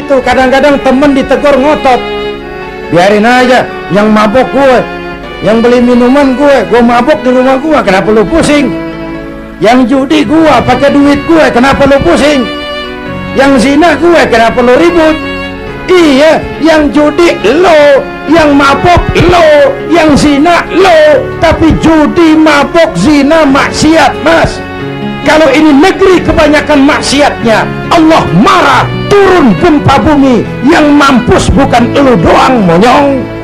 begitu. Kadang-kadang temen ditegur ngotot, biarin aja, yang mabok gue, yang beli minuman gue mabok di rumah gue, kenapa lu pusing? Yang judi gue, pakai duit gue, kenapa lu pusing? Yang zina gue, kenapa lu ribut? Iya, yang judi lo, yang mabok lo, yang zina lo. Tapi judi, mabok, zina, maksiat, mas. Kalau ini negeri kebanyakan maksiatnya, Allah marah, turun gempa bumi. Yang mampus bukan elu doang, monyong.